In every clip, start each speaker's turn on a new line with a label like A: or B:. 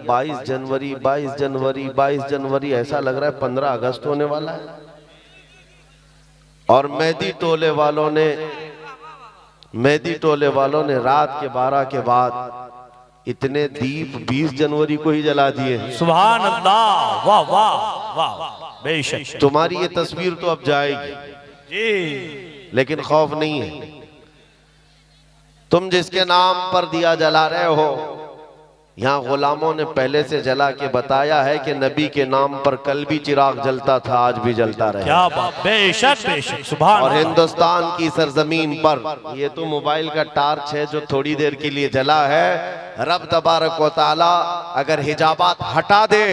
A: 22 जनवरी 22 जनवरी 22 जनवरी, ऐसा लग रहा है 15 अगस्त होने वाला है। और मेहदी टोले वालों ने रात के 12 के बाद इतने दीप 20 जनवरी को ही जला दिए।
B: सुभान अल्लाह, वाह वाह वाह, बेशक।
A: तुम्हारी ये तस्वीर तो अब जाएगी
B: जी,
A: लेकिन खौफ नहीं है। तुम जिसके नाम पर दिया जला रहे हो, यहाँ गुलामों ने पहले से जला के बताया है कि नबी के नाम पर कल भी चिराग जलता था, आज भी जलता रहे।
B: क्या बात, बेशक बेशक, सुभान। और
A: हिंदुस्तान की सरजमीन पर ये तो मोबाइल का टार्च है जो थोड़ी देर के लिए जला है। रब तबारक व तआला अगर हिजाबात हटा दे,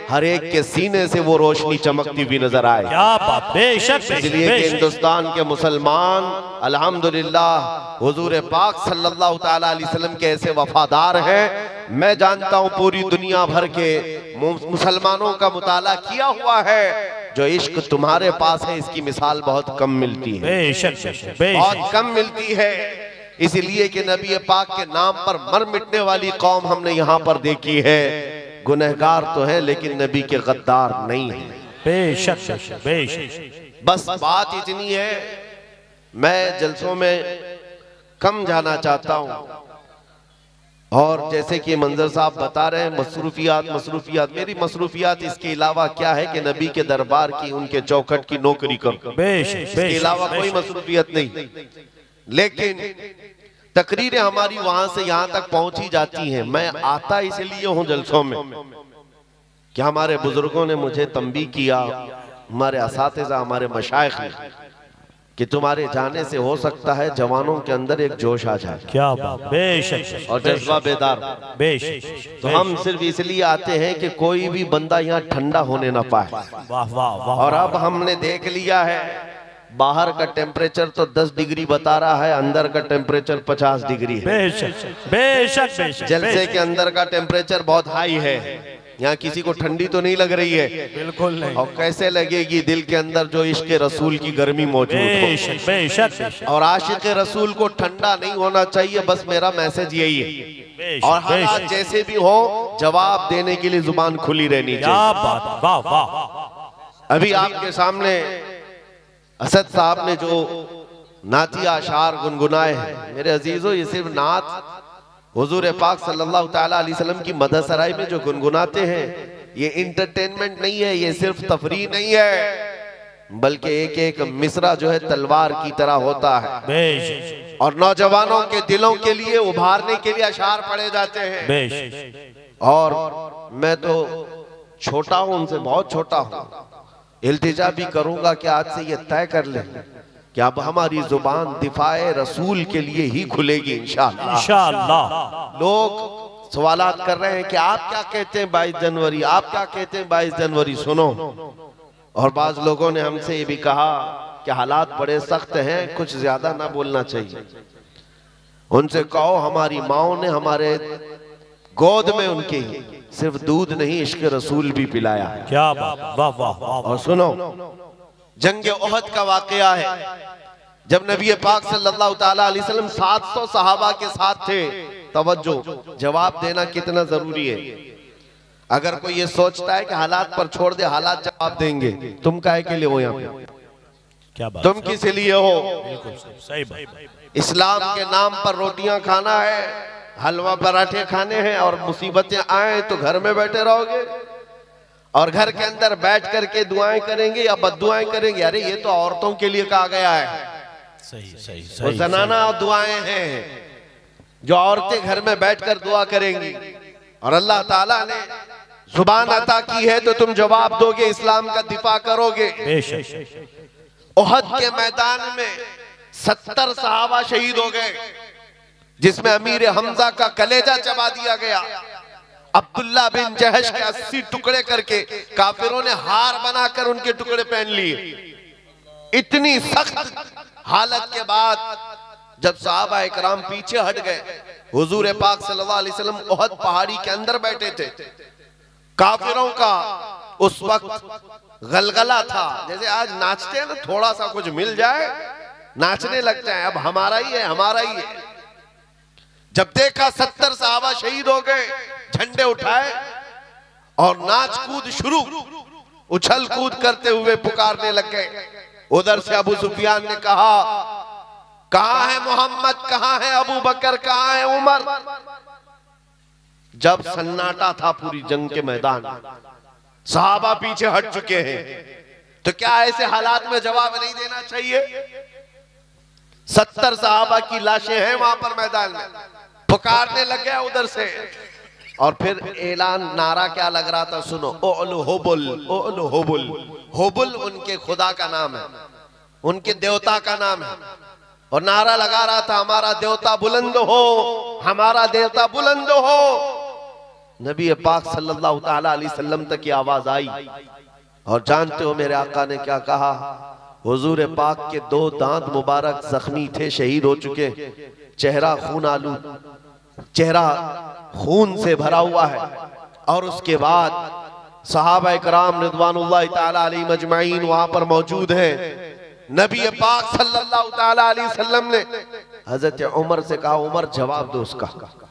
A: हर एक के सीने से वो रोशनी चमकती हुई नजर आए।
B: क्या बात, बेशक।
A: इसलिए कि हिंदुस्तान के मुसलमान अल्हम्दुलिल्लाह हुजूर पाक सल्लल्लाहु तआला अलैहि वसल्लम के ऐसे वफादार हैं। मैं जानता हूं पूरी दुनिया भर के मुसलमानों का मुताला किया हुआ है, जो इश्क तुम्हारे पास है इसकी मिसाल बहुत कम मिलती है,
B: बेशक
A: बहुत कम मिलती है। इसलिए कि नबी पाक के नाम पर मर मिटने वाली कौम हमने यहाँ पर देखी है। गुनहगार तो है लेकिन नबी के गद्दार नहीं है।
B: बेशक बेशक।
A: बस बात इतनी है, मैं जलसों में कम जाना चाहता हूँ। और जैसे कि मंजर साहब बता रहे हैं, मसरूफियात, मेरी मसरूफियात इसके अलावा क्या है कि नबी के दरबार की, उनके चौखट की नौकरी करो, इसके अलावा कोई मसरूफियत नहीं। लेकिन तकरीरें हमारी वहां से यहाँ तक पहुंची जाती हैं। मैं आता इसलिए हूँ जलसों में कि हमारे बुजुर्गों ने मुझे तंबी किया, हमारे असातिज़ा, हमारे मशाइख ने, कि तुम्हारे जाने से हो सकता है जवानों के अंदर एक जोश आ जाए।
B: क्या बात, बेशक।
A: और जज्बा बेदार,
B: बेशक।
A: तो हम सिर्फ इसलिए आते हैं कि कोई भी बंदा यहाँ ठंडा होने ना पाए।
B: वाह वाह वाह। और
A: अब हमने देख लिया है, बाहर का टेम्परेचर तो 10 डिग्री बता रहा है, अंदर का टेम्परेचर 50 डिग्री है।
B: बेशक बेशक बेशक।
A: जलसे के अंदर का टेम्परेचर बहुत हाई है। यहाँ किसी को ठंडी तो नहीं लग रही है?
B: बिल्कुल नहीं।
A: और कैसे लगेगी दिल के अंदर जो इश्क रसूल की गर्मी मौजूद हो।
B: बेशक बेशक।
A: और आशिक रसूल को ठंडा नहीं होना चाहिए, बस मेरा मैसेज यही है। और हालात जैसे भी हो, जवाब देने के लिए जुबान खुली रहनी चाहिए।
B: क्या बात, वाह वाह।
A: अभी आपके सामने असद साहब ने जो नातिया अशार गुनगुनाए हैं, मेरे अजीजों, ये सिर्फ नात हुजूर पाक सल्लल्लाहु तआला अलैहि वसल्लम की मदद सराय में जो गुनगुनाते हैं, ये इंटरटेनमेंट नहीं है, ये सिर्फ तफरीह नहीं है, बल्कि एक एक मिसरा जो है तलवार की तरह होता है। और नौजवानों के दिलों के लिए, उभारने के लिए अशार पढ़े जाते हैं। और मैं तो छोटा हूं, उनसे बहुत छोटा हूं, इल्तिजा भी करूंगा कि आज से ये तय कर ले कि अब हमारी जुबान दिफाए रसूल के लिए ही खुलेगी इंशाअल्लाह। इंशाअल्लाह। लोग सवालात कर रहे हैं कि आप क्या कहते हैं 22 जनवरी, आप क्या कहते हैं 22 जनवरी, सुनो। और बाज लोगों ने हमसे ये भी कहा कि हालात बड़े सख्त हैं, कुछ ज्यादा ना बोलना चाहिए। उनसे कहो हमारी माओ ने हमारे गोद में उनके सिर्फ दूध नहीं, इश्क रसूल भी पिलाया है।
B: क्या बात, वाह वाह।
A: और सुनो, जंगे ओहद का वाकया है, जब नबी पाक सल्लल्लाहु तआला अलैहि वसल्लम 700 सहाबा के साथ थे। तवज्जो, जवाब देना कितना जरूरी है। अगर कोई ये सोचता है कि हालात पर छोड़ दे, हालात जवाब देंगे, तुम काहे के लिए हो यहाँ पे?
B: क्या बात,
A: तुम किस लिए हो?
B: बिल्कुल सही बात।
A: इस्लाम के नाम पर रोटियां खाना है, हलवा पराठे खाने हैं, और मुसीबतें आए तो घर में बैठे रहोगे और घर के अंदर बैठ करके दुआएं करेंगे या बद्दुआएं करेंगे? अरे ये तो औरतों के लिए कहा गया है।
B: सही सही
A: वो जनाना दुआएं हैं जो औरतें घर में बैठकर दुआ करेंगी। और अल्लाह ताला ने जुबान अता की है तो तुम जवाब दोगे, इस्लाम का दिफा करोगे। ओहद के मैदान में 70 सहाबा शहीद हो गए, जिसमें अमीर हमजा का कलेजा चबा दिया गया। अब्दुल्ला बिन जहश के 80 टुकड़े करके काफिरों ने हार बनाकर उनके टुकड़े पहन लिए। इतनी सख्त हालत के बाद जब सहाबा इकराम पीछे हट गए, हुजूर पाक सल्लल्लाहु अलैहि वसल्लम ओहद पहाड़ी के अंदर बैठे थे। काफिरों का उस वक्त गलगला था, जैसे आज नाचते हैं ना, थोड़ा सा कुछ मिल जाए नाचने लगते हैं, अब हमारा ही है, हमारा ही है। जब देखा 70 सहाबा शहीद हो गए, झंडे उठाए, और नाच कूद शुरू, उछल कूद करते हुए पुकारने लग गए। उधर से अबू सुफियान ने कहा, कहां है मोहम्मद, कहां है अबू बकर, कहां है उमर। जब सन्नाटा था पूरी जंग के मैदान, सहाबा पीछे हट चुके हैं, तो क्या ऐसे हालात में जवाब नहीं देना चाहिए? 70 सहाबा की लाशें हैं वहां पर मैदान में, पुकारने लग गया उधर से। और फिर ऐलान, नारा क्या लग रहा था, सुनो, ओलु होबुल, ओलु होबुल। होबुल उनके खुदा का नाम है, उनके देवता का नाम है। और नारा लगा रहा था, हमारा देवता बुलंद हो, हमारा देवता बुलंद हो। नबी पाक सल्लल्लाहु ताला अलैहि वसल्लम तक की आवाज आई। और जानते हो मेरे आका ने क्या कहा? हुजूर पाक के 2 दांत मुबारक जख्मी थे, शहीद हो चुके, चेहरा खून आलू, चेहरा खून से भरा हुआ है। और उसके बाद सहाबा इकराम रिदवानुल्लाह ताला अलैहिम अजमईन वहां पर मौजूद हैं। नबी पाक सल्लल्लाहु ताला अलैहि वसल्लम ने हजरत उमर से कहा, उमर जवाब दो उसका।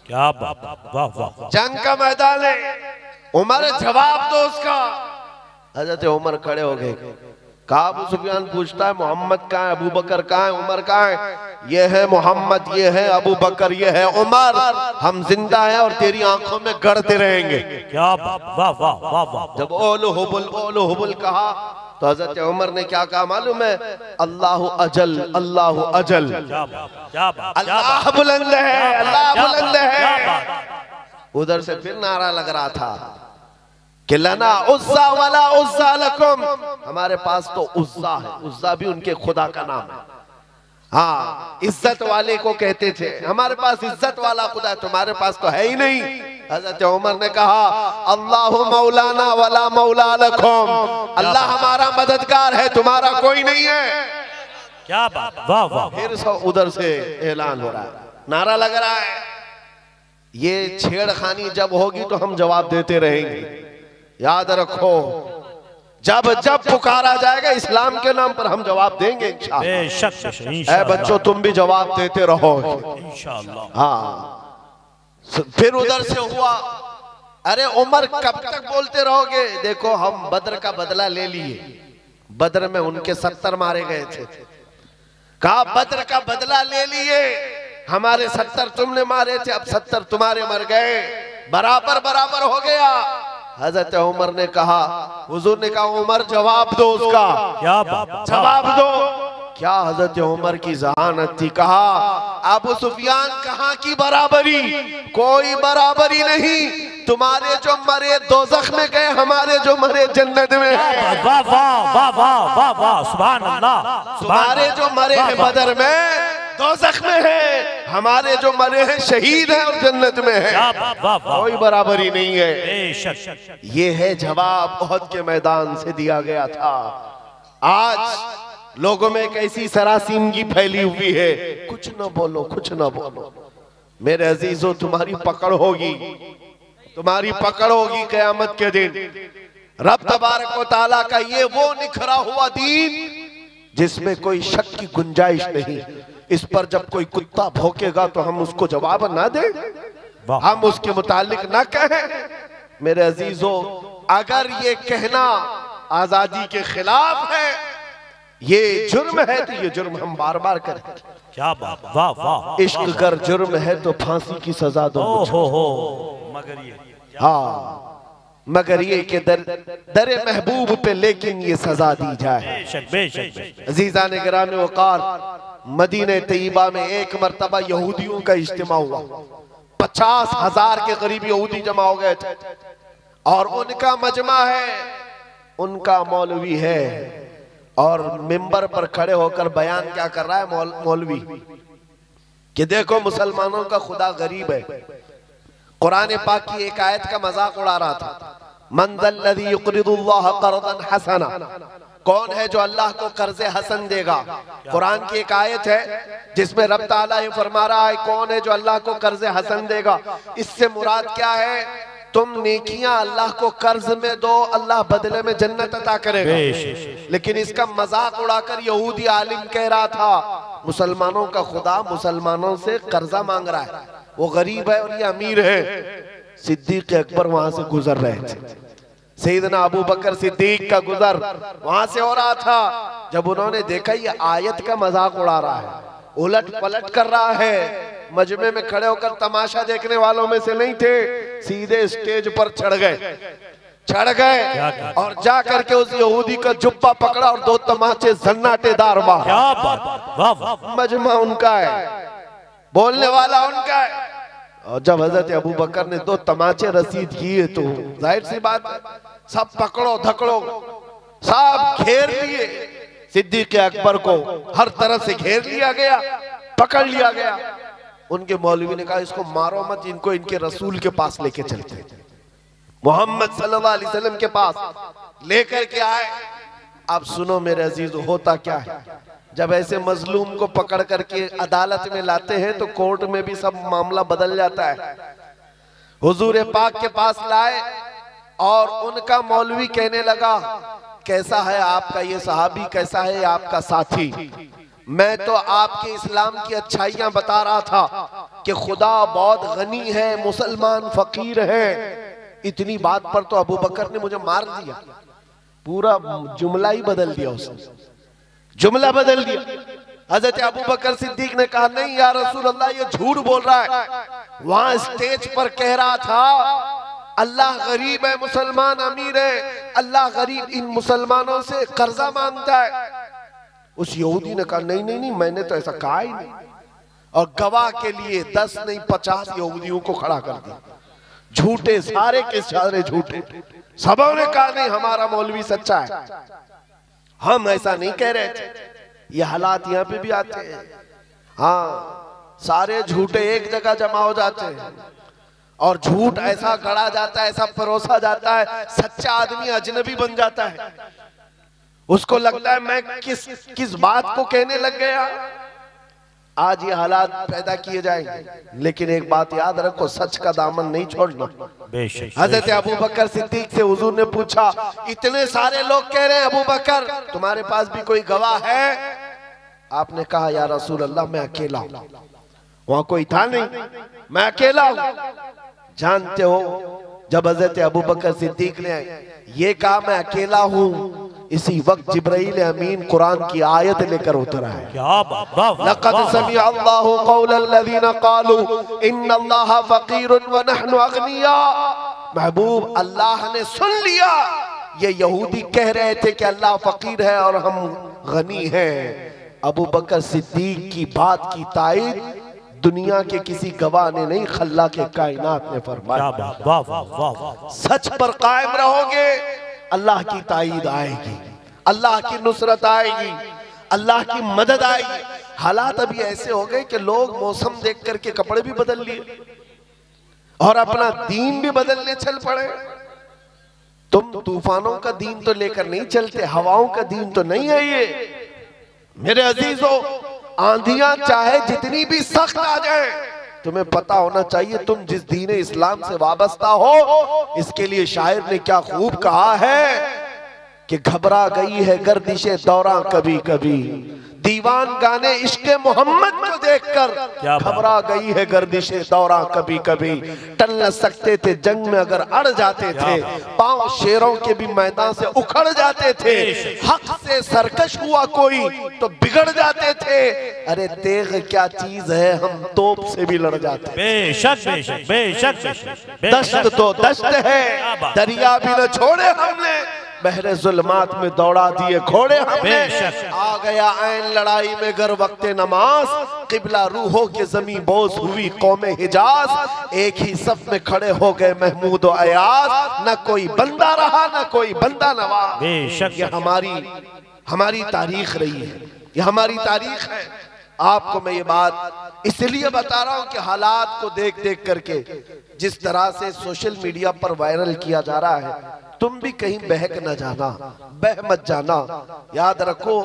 B: क्या बात, वाह वाह।
A: जंग का मैदान है, उमर जवाब दो उसका। हजरत उमर खड़े हो गए। कहा, अबू सुफियान पूछता है, मोहम्मद कहाँ है, अबू बकर कहाँ है, उमर कहाँ है? ये है मोहम्मद, ये है अबू बकर, ये है उमर। हम जिंदा हैं और तेरी आंखों में गड़ते रहेंगे।
B: क्या बात, वाह वाह वाह वाह।
A: जब ओलो हुबुल कहा तो हजरत उमर ने क्या कहा मालूम है? अल्लाह अजल, अल्लाह अजल। अल्लाह बुलंद है, अल्लाह बुलंद है। उधर से फिर नारा लग रहा था कि लना उज़्ज़ा वला उज़्ज़ा लकुम, हमारे पास तो उज़्ज़ा है, उज़्ज़ा भी उनके खुदा का नाम है। हाँ, इज्जत वाले को कहते थे, हमारे पास इज्जत वाला खुदा है, तुम्हारे पास तो है ही नहीं। हजरत उमर ने कहा, अल्लाहु मौलाना वला मौला लकुम, अल्लाह हमारा मददगार है, तुम्हारा कोई नहीं है।
B: क्या बात, वाह वाह।
A: फिर उधर से ऐलान हो रहा है, नारा लग रहा है। ये छेड़खानी जब होगी तो हम जवाब देते रहेंगे। याद रखो, जब जब पुकारा जाएगा इस्लाम के नाम पर हम जवाब देंगे इंशाअल्लाह। ऐ बच्चों, तुम भी जवाब देते रहो इंशाअल्लाह। हाँ, फिर उधर से हुआ, अरे उमर कब तक बोलते रहोगे? देखो, हम बद्र का बदला ले लिए, बद्र में उनके 70 मारे गए थे। कहा, बद्र का बदला ले लिए, हमारे 70 तुमने मारे थे, अब 70 तुम्हारे मर गए, बराबर बराबर हो गया। हजरत उमर ने कहा, हुजूर ने कहा, उमर जवाब दो उसका। क्या बात, जवाब दो। क्या हजरत उमर की जहानत थी। कहा, अबू सुफियान कहाँ की बराबरी, कोई बराबरी नहीं। तुम्हारे जो मरे दोज़ख में गए, हमारे जो मरे जन्नत में।
B: वाह वाह वाह वाह वाह वाह, सुभान अल्लाह।
A: तुम्हारे जो मरे हैं बदर में, दोज़ख में है, हमारे जो मरे हैं शहीद हैं और जन्नत में है। कोई बराबरी नहीं है। ये है जवाब उहद के मैदान से दिया गया था। आज लोगों में एक ऐसी सरासीमगी फैली हुई है, कुछ न बोलो, कुछ न बोलो। मेरे अजीजों, तुम्हारी पकड़ होगी, तुम्हारी पकड़ होगी क़यामत के दिन। रब तबारक व तआला का ये वो निखरा हुआ दीन जिसमें कोई शक की गुंजाइश नहीं। इस पर जब कोई कुत्ता भौंकेगा तो हम उसको जवाब ना दें, हम उसके मुतालिक ना कहें। मेरे अजीजों, अगर ये कहना आजादी के खिलाफ है, ये जुर्म है, तो ये जुर्म हम बार बार करें।
B: क्या बात, वाह वाह।
A: इश्क अगर जुर्म है तो फांसी की सजा दो।
B: मगर ये,
A: हाँ, मगर ये कि दरे महबूब पे लेकिन ये सजा दी जाए। अजीज़ान गिरामी वक़ार, मदीने तैयबा में एक मरतबा यहूदियों का इज्तिमा हुआ। 50,000 के करीब यहूदी जमा हो गए थे और उनका मजमा है, उनका मौलवी है। और मिंबर पर खड़े होकर बयान क्या कर रहा है मौलवी कि देखो, मुसलमानों का खुदा गरीब है। कुरान पाक की एक आयत का मजाक उड़ा रहा था, मन ज़ल्लज़ी युक़रिदुल्लाह क़र्ज़न हसना, कौन है जो अल्लाह को कर्ज हसन देगा। कुरान की एक आयत है जिसमें रब ताला ये फरमा रहा है, कौन है जो अल्लाह को कर्ज हसन देगा। इससे मुराद क्या है? तुम नेकियां अल्लाह को कर्ज में दो, अल्लाह बदले में जन्नत अता करेगा। लेकिन इसका मजाक उड़ाकर यहूदी आलिम कह रहा था, मुसलमानों का खुदा मुसलमानों से कर्जा मांग रहा है, वो गरीब है और ये अमीर है। सिद्दीक अकबर वहां से गुजर रहे थे। सैयदना अबू बकर सिद्दीक का गुजर वहां से हो रहा था। जब उन्होंने देखा ये आयत का मजाक उड़ा रहा है, उलट पलट कर रहा है, मजमे में खड़े होकर तमाशा देखने वालों में से नहीं थे, सीधे स्टेज पर चढ़ गए और जा करके उस यहूदी का जुब्बा पकड़ा और 2 तमाचे सन्नाटेदार मार।
B: क्या बात,
A: मजमा उनका है, बोलने वाला उनका है। और जब हजरत अबू बकर ने 2 तमाचे रसीद किए तो जाहिर सी बात है, सब पकड़ो धकड़ो, सब घेर लिए। सिद्दीक अकबर को हर तरफ से घेर लिया गया, पकड़ लिया गया। उनके मौलवी ने कहा इसको मारो मत, इनको इनके रसूल के पास लेके चलते, मोहम्मद सल्लल्लाहु अलैहि वसल्लम के पास लेकर के आए। अब सुनो मेरे अजीज, होता क्या है, जब ऐसे मजलूम को पकड़ करके अदालत में लाते हैं तो कोर्ट में भी सब मामला बदल जाता है। हुजूर पाक के पास लाए और उनका मौलवी कहने लगा कैसा है आपका ये सहाबी, कैसा है आपका साथी। मैं तो आपके इस्लाम की अच्छाइयां बता रहा था कि खुदा बहुत गनी है, मुसलमान फकीर है। इतनी बात पर तो अबू बकर ने मुझे मार दिया, पूरा जुमला ही बदल दिया, उसने जुमला बदल दिया। हजरत अबू बकर सिद्दीक ने कहा नहीं या रसूल अल्लाह, ये झूठ बोल रहा है। वहां स्टेज पर कह रहा था अल्लाह गरीब है, मुसलमान अमीर है, अल्लाह गरीब इन मुसलमानों से कर्जा मांगता है। उस यहूदी ने कहा नहीं नहीं नहीं, मैंने तो ऐसा कहा ही नहीं। और गवाह के लिए 10 नहीं 50 यहूदियों को खड़ा कर दिया, झूठे सारे के सारे झूठे। सबों ने कहा नहीं हमारा मौलवी सच्चा है, हम ऐसा नहीं कह रहे थे। ये हालात यहाँ पे भी आते हैं। हाँ, सारे झूठे एक जगह जमा हो जाते हैं और झूठ ऐसा गढ़ा जाता है, ऐसा परोसा जाता है, सच्चा आदमी अजनबी बन जाता है। उसको लगता है मैं किस बात को कहने लग गया। आज ये हालात पैदा किए जाएंगे, लेकिन एक बात याद रखो, सच का दामन नहीं छोड़ना। हजरत अबू बकर सिद्दीक से हुजूर ने पूछा इतने सारे लोग कह रहे हैं अबू बकर तुम्हारे पास भी कोई गवाह है? आपने कहा या रसूल अल्लाह मैं अकेला हूं। वहां कोई था नहीं, मैं अकेला हूं। जानते हो जब हजरत अबू बकर सिद्दीक ने ये कहा मैं अकेला हूं, इसी वक्त जिब्राइल अमीन कुरान की आयत लेकर उतरा है। लक़द समिअ अल्लाहु क़ौलल लज़ीना क़ालू इन्नल्लाहा फ़क़ीरुन व नहनु अग़निया। महबूब, अल्लाह ने सुन लिया, ये यहूदी कह रहे थे कि अल्लाह फकीर है और हम गनी हैं। अबू बकर सिद्दीक की बात की तायद दुनिया के किसी गवाह ने नहीं, खल्ला के कायनात ने फरमाया। सच पर कायम रहोगे, अल्लाह की तायद आएगी, अल्लाह की नुसरत आएगी, अल्लाह की मदद आएगी। हालात अभी ऐसे हो गए कि लोग मौसम देख करके कपड़े भी बदल लिए और अपना दीन भी बदलने चल पड़े। तुम तूफानों का दीन तो लेकर नहीं चलते, हवाओं का दीन तो नहीं है ये। मेरे अजीजों, आंधियां चाहे जितनी भी सख्त आ जाए, तुम्हें पता होना चाहिए तुम जिस दीन इस्लाम से वाबस्ता हो। इसके लिए शायर ने क्या खूब कहा है कि घबरा गई है गर्दिशे दौरा कभी कभी, दीवान गाने इश्क़े मोहम्मद को देखकर घबरा गई है गर्दिशे दौरा कभी कभी। टल न सकते थे जंग में अगर अड़ जाते थे, पांव शेरों के भी मैदान से उखड़ जाते थे। हक से सरकश हुआ कोई तो बिगड़ जाते थे, अरे तेग क्या चीज है हम तोप से भी लड़ जाते।
B: बेशक बेशक बेशक बेशक।
A: दश्त तो दश्त है, दरिया भी न छोड़े हमने, बहरे जुल्मात में दौड़ा दिए घोड़े हमने। आ गया ऐन लड़ाई में गर वक्ते नमाज, किबला रूहों के जमी बोझ हुई कौमे हिजाज। एक ही सफ में खड़े हो गए महमूद और अयाज, न कोई बंदा रहा न कोई बंदा नवाज। ये हमारी तारीख रही है, ये हमारी तारीख है। आपको मैं ये बात इसलिए बता रहा हूं कि हालात को देख देख करके जिस तरह से सोशल मीडिया पर वायरल किया जा रहा है, तुम भी कहीं बहक न जाना, बह मत जाना। याद रखो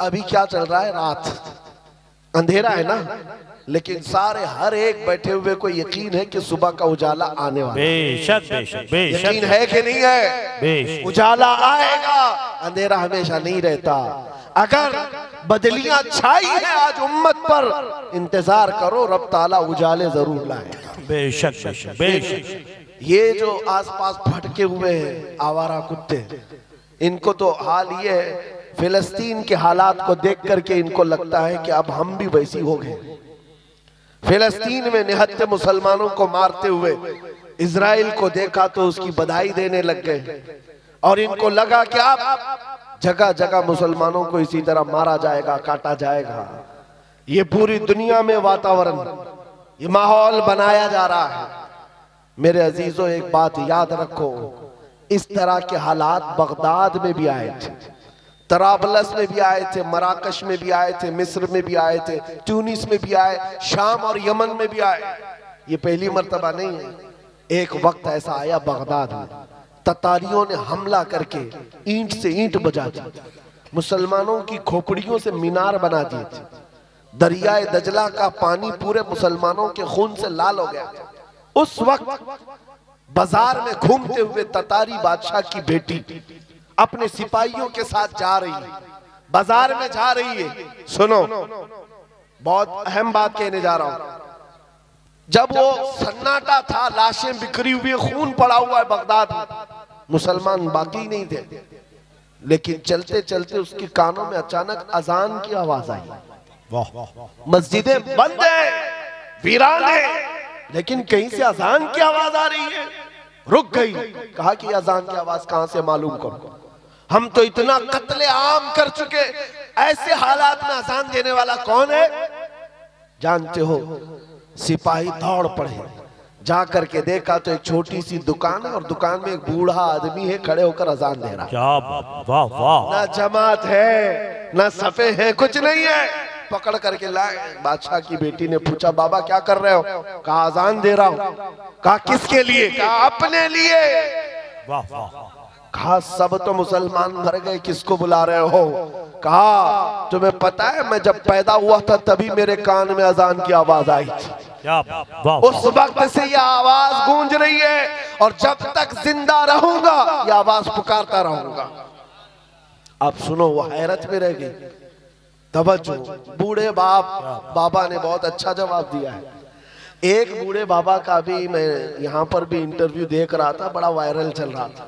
A: अभी क्या चल रहा है, रात अंधेरा है ना, लेकिन सारे हर एक बैठे हुए को यकीन है कि सुबह का उजाला आने वाला है।
B: बेशक बेशक बेशक।
A: यकीन है कि नहीं है? उजाला आएगा, अंधेरा हमेशा नहीं रहता। अगर बदलियां छाई है आज उम्मत पर, इंतजार करो, रब ताला उजाले जरूर लाएगा।
B: बेशक बेशक बेशक।
A: ये जो आसपास भटके हुए हैं आवारा कुत्ते, इनको तो हाल ये है, फिलिस्तीन के हालात को देख करके इनको लगता है कि अब हम भी वैसी हो गए। फिलिस्तीन में निहत्थे मुसलमानों को मारते हुए इजराइल को देखा तो उसकी बधाई देने लग गए, और इनको लगा कि अब जगह जगह मुसलमानों को इसी तरह मारा जाएगा, काटा जाएगा। ये पूरी दुनिया में वातावरण, ये माहौल बनाया जा रहा है। मेरे अजीजों, एक बात याद रखो, इस तरह के हालात बगदाद में भी आए थे, तराबलस में भी आए थे, मराकश में भी आए थे, मिस्र में भी आए थे, ट्यूनिस में भी आए, शाम और यमन में भी आए। ये पहली मर्तबा नहीं है। एक वक्त ऐसा आया बगदाद में, ततारियों ने हमला करके ईंट से ईंट बजा दी, मुसलमानों की खोपड़ियों से मीनार बना दिए थे। दरियाए दजला का पानी पूरे मुसलमानों के खून से लाल हो गया। उस वक्त बाजार में घूमते हुए ततारी बादशाह की बेटी अपने सिपाहियों के साथ जा रही है, बाजार में जा रही है। सुनो, बहुत अहम बात कहने जा रहा हूं। जब वो सन्नाटा था, लाशें बिखरी हुई, खून पड़ा हुआ है बगदाद में, मुसलमान बाकी नहीं थे, लेकिन चलते चलते उसके कानों में अचानक अजान की आवाज आई। मस्जिदें बंद है, वीरान है, लेकिन कहीं से अजान की आवाज आ रही है। रुक गई, कहा कि अजान की आवाज कहां से मालूम करो, हम तो इतना कत्ले आम कर चुके, ऐसे हालात में अजान देने वाला कौन है? जानते हो, सिपाही दौड़ पड़े, जा करके देखा तो एक छोटी सी दुकान है, और दुकान में एक बूढ़ा आदमी है, खड़े होकर अजान दे रहा।
B: क्या वाह वाह।
A: ना जमात है, ना सफे है, कुछ नहीं है। पकड़ करके लाए। बादशाह की बेटी ने पूछा, बाबा क्या कर रहे हो? कहा अजान दे रहा हूं। कहा किसके लिए? कहा अपने लिए।
B: वाह वाह।
A: कहा सब तो मुसलमान मर गए, किसको बुला रहे हो? कहा तुम्हें पता है, मैं जब पैदा हुआ था तभी मेरे कान में अजान की आवाज आई थी।
B: क्या वाह।
A: उस वक्त से यह आवाज गूंज रही है, और जब तक जिंदा रहूंगा यह आवाज पुकारता रहूंगा। अब सुनो, वो हैरत में रह गई। तवज्जो, बूढ़े बाबा ने बहुत अच्छा जवाब दिया है। एक बूढ़े बाबा का भी मैं यहाँ पर भी इंटरव्यू देख रहा था, बड़ा वायरल चल रहा था।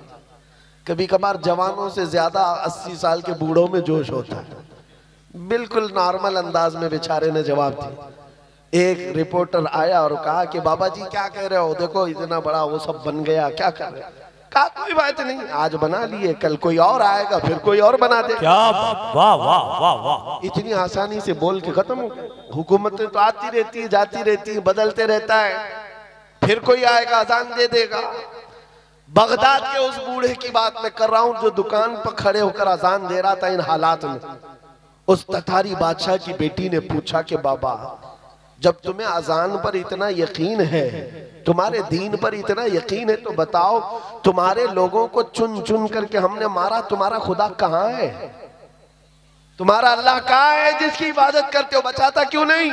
A: कभी कभार जवानों से ज्यादा 80 साल के बूढ़ों में जोश होता है। बिल्कुल नॉर्मल अंदाज में बेचारे ने जवाब दिया। एक रिपोर्टर आया और कहा कि बाबा जी क्या कह रहे हो, देखो इतना बड़ा वो सब बन गया, क्या कर रहे हो? कहा कोई बात नहीं, आज बना लिए, कल कोई और आएगा, फिर कोई और बना दे।
B: क्या वाह वाह वाह वाह।
A: इतनी आसानी से बोल के खत्म हो गया। हुकूमतें तो आती रहती है, जाती रहती है, बदलते रहता है, फिर कोई आएगा अजान दे देगा। बगदाद के उस बूढ़े की बात मैं कर रहा हूं जो दुकान पर खड़े होकर अजान दे रहा था इन हालात में। उस ततारी बादशाह की बेटी ने पूछा कि बाबा, जब तुम्हें अजान पर इतना यकीन है, तुम्हारे दीन पर इतना यकीन है, तो बताओ तुम्हारे लोगों को चुन चुन करके हमने मारा, तुम्हारा खुदा कहाँ है? तुम्हारा अल्लाह कहाँ है जिसकी इबादत करते हो? बचाता क्यों नहीं?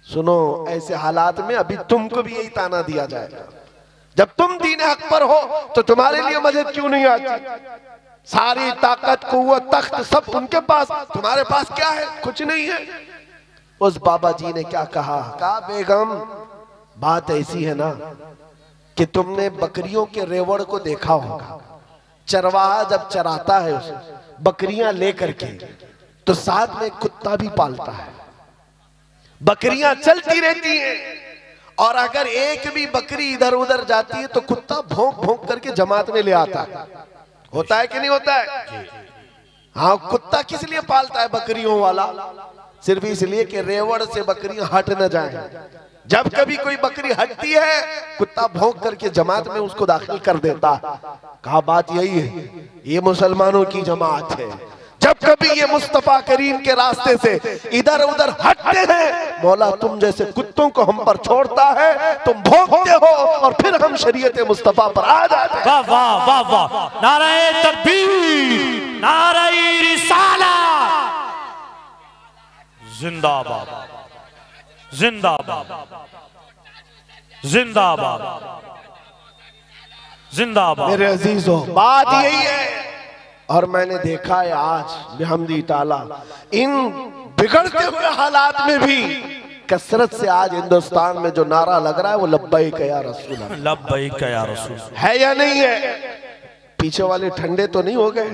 A: सुनो, ऐसे हालात में अभी तुमको भी यही ताना दिया जाएगा। जब तुम दीन हक पर हो तो तुम्हारे लिए मदद क्यों नहीं आती? सारी ताकत, कुव्वत, तख्त सब उनके पास, तुम्हारे पास क्या है? कुछ नहीं है। उस बाबा जी ने क्या कहा? कहा बेगम, बात ऐसी है ना कि तुमने बकरियों के रेवड़ को देखा होगा। चरवाहा जब चराता है उसे बकरियां लेकर के, तो साथ में कुत्ता भी पालता है। बकरियां चलती रहती हैं, और अगर एक भी बकरी इधर उधर जाती है तो कुत्ता भौंक भौंक करके जमात में ले आता है। होता है कि नहीं होता है? हाँ, कुत्ता किस लिए पालता है बकरियों वाला? सिर्फ इसलिए कि रेवड़ से बकरियां हट न जाएं। जब कभी कोई बकरी हटती है, कुत्ता भौंक करके जमात में उसको दाखिल कर देता। कहा बात यही है, ये मुसलमानों की जमात है। जब कभी ये मुस्तफा करीम के रास्ते से इधर उधर हटते हैं, मौला तुम जैसे कुत्तों को हम पर छोड़ता है, तुम भौंकते हो और फिर हम शरीयत मुस्तफा पर आ जाते हैं।
B: वाह वाह वाह वाह। नारे तकबीर, नारे रिसालत, जिंदाबाद जिंदाबाद जिंदाबाद जिंदाबाद।
A: मेरे अजीजों, बात यही है। और मैंने देखा है आज बिहम्दी ताला इन बिगड़ते हुए हालात में भी कसरत से आज हिंदुस्तान में जो नारा लग रहा है वो लब्बैक या रसूल अल्लाह,
B: लब्बैक या रसूल
A: है या नहीं है? पीछे वाले ठंडे तो नहीं हो गए?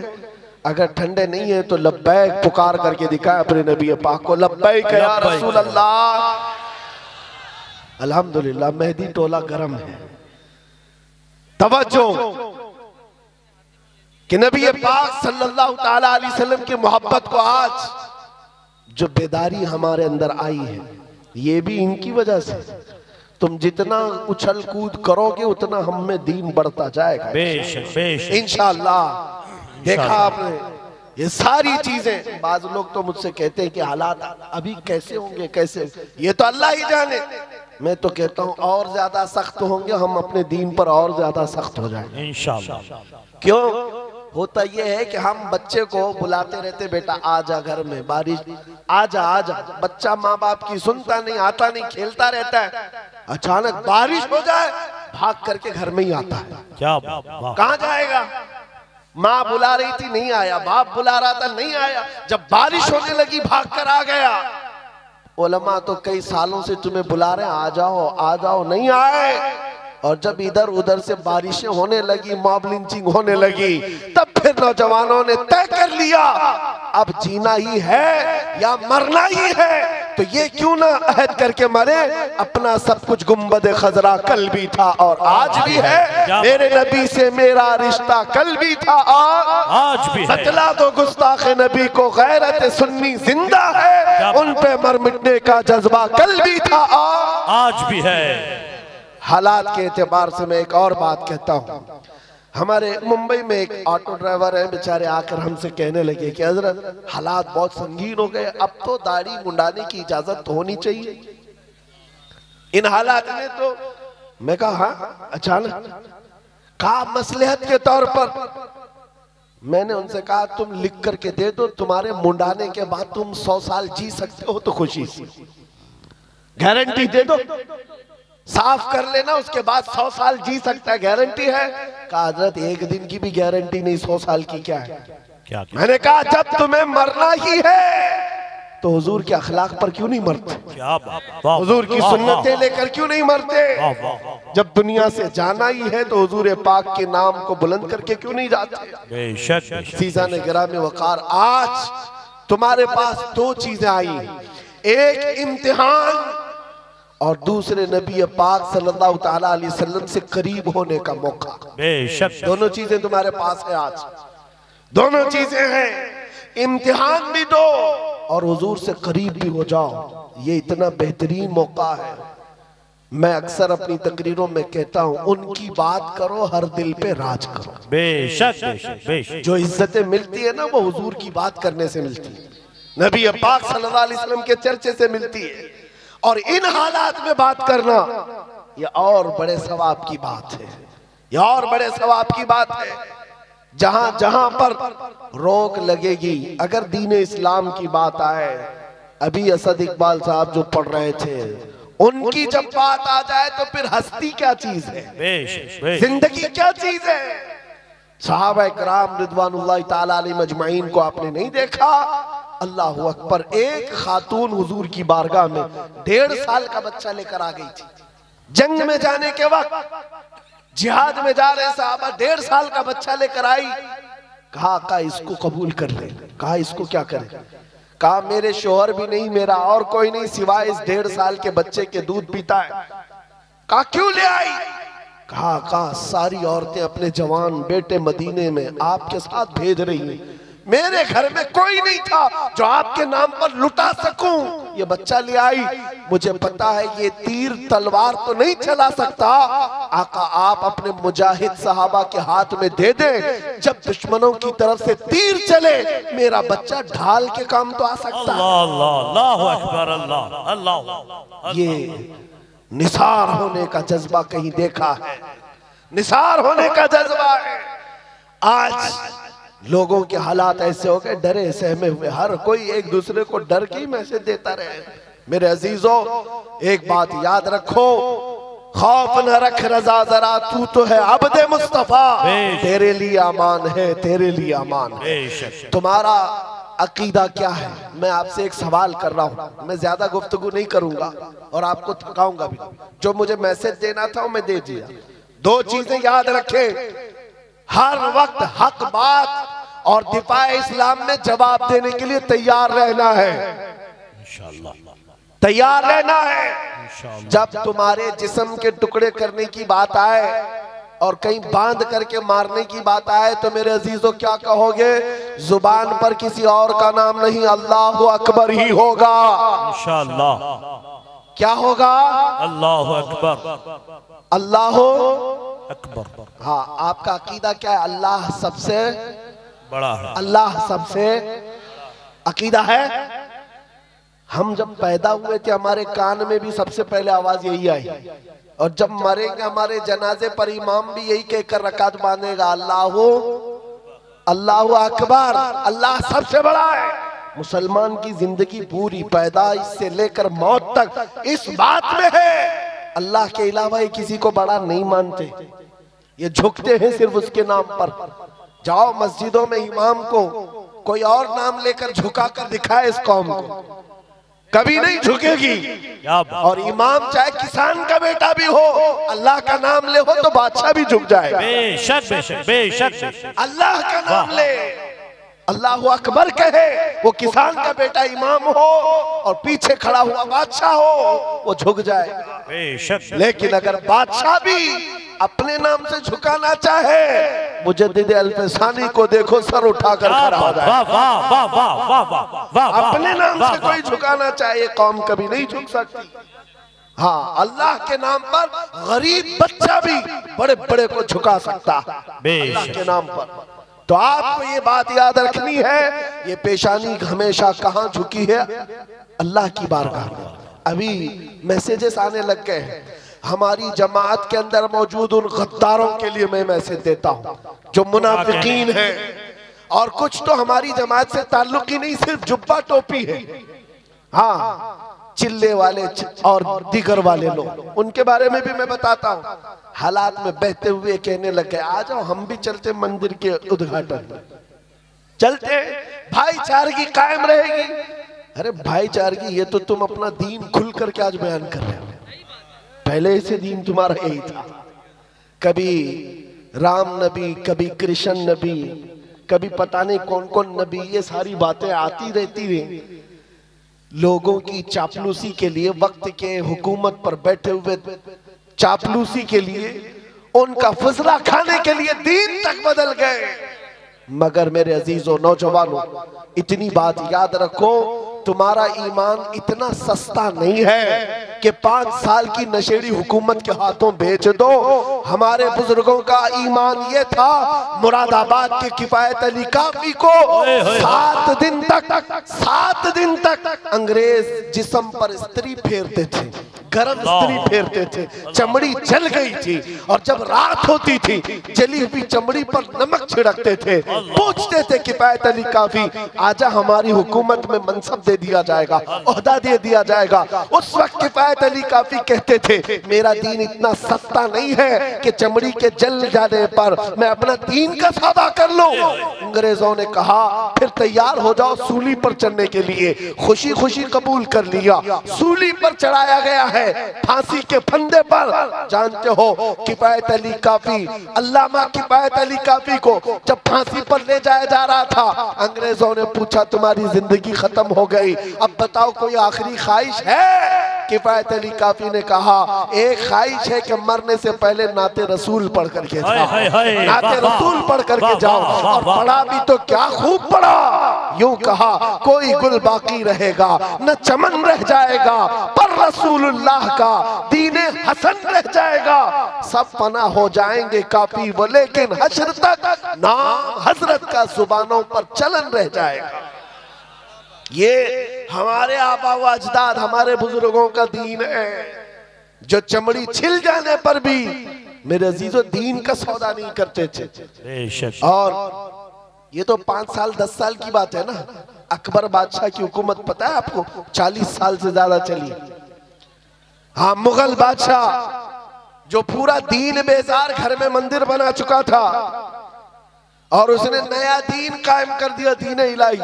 A: अगर ठंडे नहीं है तो लब्बैक पुकार करके दिखाए अपने नबी पाक को, लब्बैक या रसूल अल्लाह। अल्हम्दुलिल्लाह मेहदी टोला गरम है। तवज्जो कि नबी पाक सल्लल्लाहु ताला अलैहि वसल्लम की मोहब्बत को आज जो बेदारी हमारे अंदर आई है ये भी इनकी वजह से। तुम जितना उछल कूद करोगे उतना हम में दीन बढ़ता जाएगा
B: बेशक बेशक
A: इंशाअल्लाह। देखा आपने ये सारी चीजें। बाज लोग तो मुझसे कहते हैं कि हालात अभी कैसे होंगे, कैसे, ये तो अल्लाह ही जाने। मैं तो कहता हूँ और ज्यादा सख्त होंगे, हम अपने दीन पर और ज्यादा सख्त हो जाएंगे
B: इंशाअल्लाह।
A: क्यों होता यह है कि हम बच्चे को बुलाते रहते, बेटा आजा घर में बारिश, आजा आजा। बच्चा माँ बाप की सुनता नहीं, आता नहीं, खेलता रहता है। अचानक बारिश हो जाए भाग करके घर में ही आता है।
B: क्या बात,
A: कहाँ जाएगा? माँ बुला रही थी नहीं आया, बाप बुला रहा था नहीं आया, जब बारिश होने लगी भाग कर आ गया। उलमा तो कई सालों से तुम्हें बुला रहे हैं आ जाओ आ जाओ, नहीं आए। और जब इधर उधर से बारिशें होने लगी, मॉब लिंचिंग होने लगी, तब फिर नौजवानों ने तय कर लिया अब जीना ही है या मरना ही है, तो ये क्यों ना अहद करके मरे। अपना सब कुछ गुम्बद खजरा कल भी था और आज भी है, मेरे नबी से मेरा रिश्ता कल भी था और
B: आज भी है।
A: बतला दो गुस्ताख नबी को गैरत सुन्नी जिंदा है, उन पे मर मिटने का जज्बा कल भी था और
B: आज भी है।
A: हालात के एतबार से मैं एक और बात कहता हूँ। हमारे मुंबई में एक ऑटो ड्राइवर है, बेचारे आकर हमसे कहने लगे कि हजरत हालात बहुत संगीन हो गए, अब तो दाढ़ी मुंडाने की इजाजत तो होनी चाहिए इन हालात में। तो मैं कहा हाँ, अचानक कहा मसलहत के तौर पर। मैंने उनसे कहा तुम लिख करके दे दो, तुम्हारे मुंडाने के बाद तुम 100 साल जी सकते हो तो खुशी से गारंटी दे दो, साफ कर लेना, उसके बाद 100 साल जी सकता है, गारंटी है। कहा हजरत एक दिन की भी गारंटी नहीं, 100 साल की क्या है।
B: क्या
A: मैंने कहा जब तुम्हें मरना ही है तो हुजूर के अखलाक पर क्यों नहीं मरते,
B: क्या बात,
A: हुजूर की सुन्नतें लेकर क्यों नहीं मरते। जब दुनिया से जाना ही है तो हुजूर पाक के नाम को बुलंद करके क्यों नहीं जाते।
B: बेशक
A: सीजा ने गिरामी वकार, आज तुम्हारे पास दो चीजें आई, एक इम्तिहान और दूसरे नबी पाक सल्लल्लाहु ताला अलैहि वसल्लम से करीब होने का मौका।
B: बेशक
A: दोनों चीजें तुम्हारे पास है आज, दोनों चीजें हैं। इम्तिहान भी दो और हुजूर से करीब भी हो जाओ, ये इतना बेहतरीन मौका है। मैं अक्सर अपनी तकरीरों में कहता हूँ उनकी बात करो हर दिल पे राज करो।
B: बेशक बेशक बेशक।
A: जो इज्जतें मिलती है ना वो हुजूर की बात करने से मिलती है, नबी पाक सल्लल्लाहु अलैहि वसल्लम के चर्चे से मिलती है। और इन हालात में बात करना ये और बड़े सवाब की बात है, ये और बड़े सवाब की बात है। जहां जहां पर रोक लगेगी, अगर दीन इस्लाम की बात आए, अभी असद इकबाल साहब जो पढ़ रहे थे, उनकी जब बात आ जाए तो फिर हस्ती क्या चीज है,
B: बेशक बेशक।
A: जिंदगी क्या चीज है। सहाबा किराम रिदवानुल्लाह ताला अलैहिम अजमाइन को आपने नहीं देखा, अल्लाह अकबर, एक खातून हुजूर की बारगाह में 1.5 साल का बच्चा लेकर आ गई थी। जंग में जाने के वक्त, जिहाद में जा रहे साहबा 1.5 साल का बच्चा लेकर आई। कहा इसको कबूल कर ले। कहा इसको क्या करे। कहा मेरे शोहर भी नहीं, मेरा और कोई नहीं सिवाय इस 1.5 साल के बच्चे के दूध पीता है। कहा क्यों ले आई। कहा सारी औरतें अपने जवान बेटे मदीने में आपके साथ भेज रही हैं, मेरे घर में कोई नहीं था जो आपके नाम पर लुटा सकूं, ये बच्चा ले आई। मुझे पता है ये तीर तलवार तो नहीं चला सकता, आका आप अपने मुजाहिद सहाबा के हाथ में दे दें, जब दुश्मनों की तरफ से तीर चले मेरा बच्चा ढाल के काम तो आ सकता है।
B: अल्लाह अकबर, अल्लाह अल्लाह।
A: ये निसार होने का जज्बा कहीं देखा है, निसार होने का जज्बा है। आज लोगों के हालात ऐसे हो गए, डरे सहमे हुए, हर कोई एक दूसरे को डर के ही मैसेज देता रहे। मेरे अजीजों एक बात याद रखो, खौफ न रख रजा जरा, तू तो है अब्दे मुस्तफा, तेरे लिए अमान है, तेरे लिए अमान है। तुम्हारा अकीदा क्या है। मैं आपसे एक सवाल कर रहा हूं, मैं ज्यादा गुफ्तगू नहीं करूंगा और आपको थकाऊंगा भी। जो मुझे मैसेज देना था वो मैं दे दिया। दो चीजें याद रखें, हर वक्त हक बात और दिफाए इस्लाम में जवाब देने के लिए तैयार रहना है,
B: इंशाअल्लाह
A: तैयार रहना है। जब तुम्हारे जिस्म के टुकड़े करने की बात आए और कहीं बांध करके मारने की बात आए तो मेरे अजीजों क्या कहोगे? जुबान पर किसी और का नाम नहीं, अल्लाह अकबर ही होगा।
B: इंशाअल्लाह
A: क्या होगा?
B: अल्लाह अकबर,
A: अल्लाह
B: अकबर।
A: हाँ, आपका अकीदा क्या है? अल्लाह सबसे
B: बड़ा है,
A: अल्लाह सबसे अकीदा है। हम जब पैदा हुए थे हमारे कान में भी सबसे पहले आवाज यही आई, और जब मरेंगे हमारे जनाजे पर इमाम भी यही कहकर रकात बांधेगा, अल्लाह अल्लाह अकबर, अल्लाह सबसे बड़ा है। मुसलमान की जिंदगी पूरी पैदाइश से लेकर मौत तक इस बात में है, अल्लाह के अलावा ये किसी को बड़ा नहीं मानते, ये झुकते हैं सिर्फ उसके नाम पर। जाओ मस्जिदों में इमाम को कोई और नाम लेकर झुका कर दिखाए इस कौम को, कभी नहीं झुकेगी। और इमाम चाहे किसान का बेटा भी हो, अल्लाह का नाम ले हो तो बादशाह भी झुक जाएगा।
B: बेशक बेशक बेशक।
A: अल्लाह का नाम ले, अल्लाह अकबर कहे, वो किसान का बेटा इमाम हो और पीछे खड़ा हुआ बादशाह हो, वो झुक जाएगा।
B: बेशक।
A: लेकिन अगर बादशाह भी अपने नाम से झुकाना चाहे, मुजद्दिद अल्फसानी को देखो, सर उठाकर खड़ा हो जाए। अपने नाम से कोई झुकाना चाहे, कौम कभी नहीं झुक सकती। हाँ, अल्लाह के नाम पर गरीब बच्चा भी बड़े बड़े को झुका सकता है अल्लाह के नाम पर। तो आपको ये बात याद रखनी है, ये पेशानी हमेशा कहाँ झुकी है? अल्लाह की बारगाह में। अभी मैसेजेस आने लग गए हैं, हमारी जमात के अंदर मौजूद उन गद्दारों के लिए मैं मैसेज देता हूँ जो मुनाफिकीन हैं, और कुछ तो हमारी जमात से ताल्लुक ही नहीं, सिर्फ जुब्बा टोपी है। हाँ, चिल्ले वाले और दिगर वाले लोग, उनके बारे में भी मैं बताता हूँ। हालात में बहते हुए कहने लगे, आ जाओ हम भी चलते मंदिर के उद्घाटन, चलते, भाईचारगी कायम रहेगी। अरे भाईचारगी, ये तो तुम अपना दीन खुल करके आज बयान कर रहे हो, पहले से दीन तुम्हारा यही था। कभी राम नबी, कभी कृष्ण नबी, कभी पता नहीं कौन कौन नबी, ये सारी बातें आती रहती रही। लोगों की चापलूसी के लिए, वक्त के हुकूमत पर बैठे हुए चापलूसी के लिए, उनका फजला खाने के लिए दीन तक बदल गए। मगर मेरे अजीजों नौजवानों, इतनी बात याद रखो, तुम्हारा ईमान इतना सस्ता नहीं है कि 5 साल की नशेड़ी हुकूमत के हाथों बेच दो। हमारे बुजुर्गों का ईमान ये था, मुरादाबाद के किफायत अली काफी को 7 दिन तक अंग्रेज जिस्म पर स्त्री फेरते थे, गरम स्त्री फेरते थे, चमड़ी जल गई थी, और जब रात होती थी जली हुई चमड़ी पर नमक छिड़कते थे। पूछते थे किफायत अली काफी, आजा हमारी हुकूमत में मनसब दे दिया जाएगा, ओहदा दे दिया जाएगा। उस वक्त किफायत अली काफी कहते थे, मेरा दीन इतना सस्ता नहीं है कि चमड़ी के जल जाने पर मैं अपना दीन का सौदा कर लूं। अंग्रेजों ने कहा, फिर तैयार हो जाओ सूली पर चढ़ने के लिए। खुशी खुशी कबूल कर लिया, सूली पर चढ़ाया गया है, फांसी के फंदे पर। जानते हो किफायत अली काफी, अल्लामा किफायत अली काफी को जब फांसी पर ले जाया जा रहा था, अंग्रेजों ने पूछा तुम्हारी जिंदगी खत्म हो गई, अब बताओ कोई आखिरी ख्वाहिश है? किफायत अली काफी ने कहा, एक ख्वाहिश है कि मरने से पहले नाते रसूल पढ़ करके जाओ, नाते रसूल पढ़ करके जाओ। और पढ़ा भी तो क्या खूब पढ़ा। यूं कहा, कोई गुल बाकी रहेगा न चमन रह जाएगा, पर रसूलुल्लाह का दीने हसन रह जाएगा। सब फना हो जाएंगे काफी वो, लेकिन हश्र तक नाम हजरत का जुबानों पर चलन रह जाएगा। ये हमारे आबा व अजदाद, हमारे बुजुर्गों का दीन है, जो चमड़ी छिल जाने पर भी मेरे अजीजों दीन का सौदा नहीं करते थे। और ये तो 5 साल 10 साल की बात है ना। अकबर बादशाह की हुकूमत पता है आपको, 40 साल से ज्यादा चली। हाँ, मुगल बादशाह जो पूरा दीन बेजार घर में मंदिर बना चुका था, और उसने नया दीन कायम कर दिया, दीन इलाही,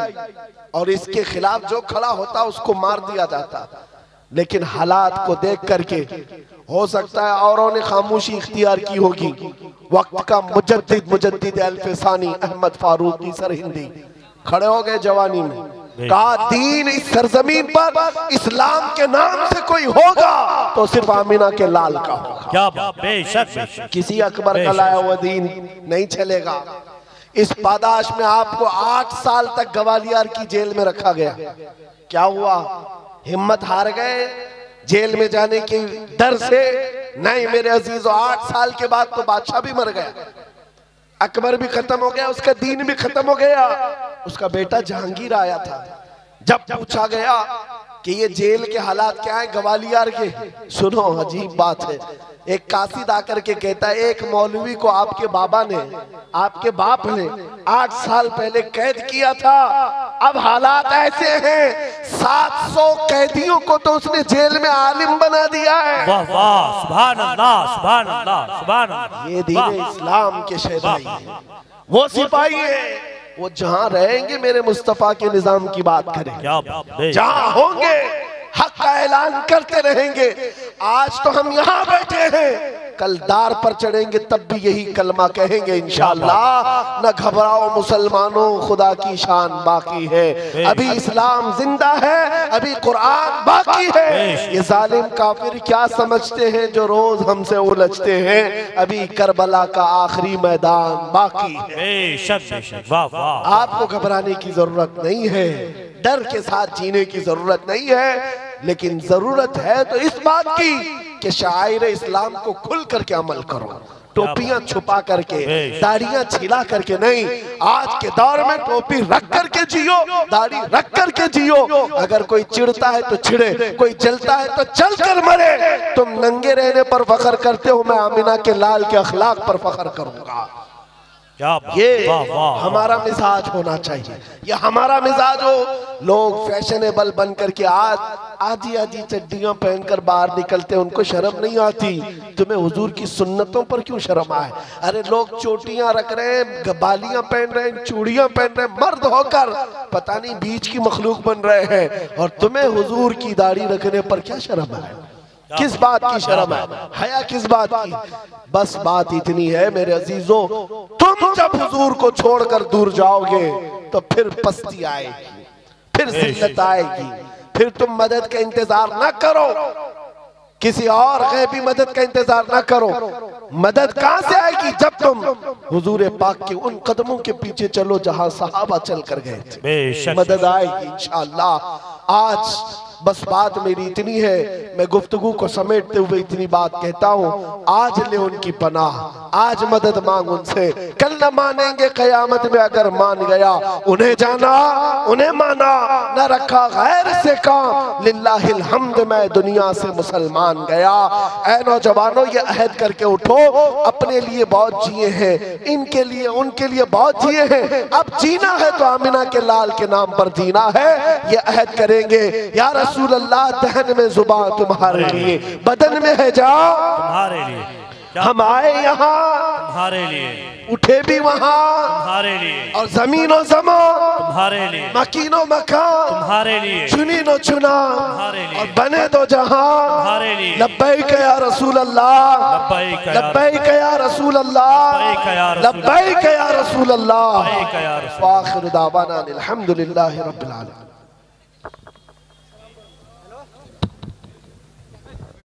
A: और इसके खिलाफ जो खड़ा होता उसको मार दिया जाता। लेकिन हालात को देख करके हो सकता है औरों ने खामोशी इख्तियार की होगी। वक्त का मुजद्दिद अल-फसानी अहमद फारूकी सरहिंदी खड़े हो गए जवानी में, कहा दीन इस सरजमीन पर इस्लाम के नाम से कोई होगा तो सिर्फ आमिना के लाल का होगा।
B: क्या बात, बेशक
A: किसी अकबर का लाया हुआ दीन नहीं चलेगा। इस पादाश में आपको 8 साल तक ग्वालियर की जेल में रखा गया। क्या हुआ? हिम्मत हार गए जेल में जाने के डर से? नहीं मेरे अजीजों, 8 साल के बाद तो बादशाह भी मर गया, अकबर भी खत्म हो गया, उसका दीन भी खत्म हो गया। उसका बेटा जहांगीर आया था। जब पूछा गया कि ये जेल के हालात क्या है ग्वालियर के, सुनो अजीब बात है, एक कासिद आकर के कहता है एक मौलवी को आपके बाबा ने, आपके बाप ने 8 साल पहले कैद किया था। अब हालात ऐसे हैं 700 कैदियों को तो उसने जेल में आलिम बना दिया है।
B: वाह वाह, सुभान अल्लाह, सुभान अल्लाह, सुभान अल्लाह।
A: ये दीन इस्लाम के शहदाई है, वो सिपाही है, वो जहां रहेंगे मेरे मुस्तफा के निजाम की बात करेंगे, जहां होंगे हक का ऐलान करते रहेंगे। आज तो हम यहाँ बैठे हैं, कल दार पर चढ़ेंगे तब भी यही कलमा कहेंगे इंशाअल्लाह। न घबराओ मुसलमानों, खुदा की शान बाकी है, अभी इस्लाम जिंदा है, अभी कुरान बाकी है। ये जालिम काफिर क्या समझते हैं जो रोज हमसे उलझते हैं, अभी करबला का आखिरी मैदान बाकी है।
B: वाह वाह,
A: आपको घबराने की जरूरत नहीं है, डर के साथ जीने की जरूरत नहीं है, लेकिन जरूरत है तो इस बात की कि शायर इस्लाम को खुल करके अमल करो, टोपियां छुपा करके, दाढ़ियां छिला करके नहीं। आज के दौर में टोपी रख करके जियो, दाढ़ी रख करके जियो। अगर कोई चिढ़ता है तो चिढ़े, कोई जलता है तो जल कर मरे। तुम नंगे रहने पर फख्र करते हो, मैं आमिना के लाल के अखलाक पर फख्र करूंगा। ये हमारा मिजाज होना चाहिए, ये हमारा मिजाज हो। लोग फैशनेबल बन करके आज आधी आधी चड्डियां पहनकर बाहर निकलते हैं, उनको शर्म नहीं आती। तुम्हें हुजूर की सुन्नतों पर क्यों शर्म आए? अरे लोग चोटियां रख रहे हैं, बालियां पहन रहे हैं, चूड़ियां पहन रहे हैं, मर्द होकर पता नहीं बीच की मखलूक बन रहे हैं, और तुम्हें हुजूर की दाढ़ी रखने पर क्या शर्म है? किस बात की शर्म है? हया किस बात की? बस बात इतनी है मेरे अजीजों, तुम जब हुजूर को छोड़कर दूर जाओगे तो फिर पस्ती आएगी, फिर जिल्लत आएगी, फिर तुम मदद का इंतजार ना करो, किसी और गैबी मदद का इंतजार ना करो। मदद कहां से आएगी? जब तुम हुजूर पाक के उन कदमों के पीछे चलो जहां सहाबा चल कर गए थे, मदद आएगी इंशाअल्लाह। आज बस बात मेरी इतनी है, मैं गुफ्तगू को समेटते हुए इतनी बात कहता हूँ, आज ले उनकी पनाह, आज मदद मांग उनसे, कल न मानेंगे कयामत में अगर मान गया। उन्हें जाना, उन्हें माना, न रखा गैर से काम, लिल्लाहिल हम्द मैं दुनिया से मुसलमान गया। ऐ नौजवानों, ये अहद करके उठो, अपने लिए बहुत जिए हैं, इनके लिए उनके लिए बहुत जिए हैं, अब जीना है तो आमिना के लाल के नाम पर जीना है। ये अहद करेंगे, या रसूल अल्लाह, दहन में जुबान तुम्हारे लिए, बदन में है जान
B: तुम्हारे लिए,
A: हम आए यहाँ
B: तुम्हारे लिए,
A: उठे भी वहाँ
B: तुम्हारे लिए,
A: और जमीन और जमा
B: तुम्हारे लिए,
A: मकीनो मकान
B: तुम्हारे लिए,
A: चुनी नो चुना,
B: तुम्हारे लिए,
A: और बने तो जहाँ
B: तुम्हारे लिए।
A: लब्बैक या रसूल अल्लाह, लब्बैक या रसूल अल्लाह, लब्बैक या रसूल अल्लाह। व आखिर दावाना अनिल हम्दुलिल्लाहि रब्बिल आलमीन।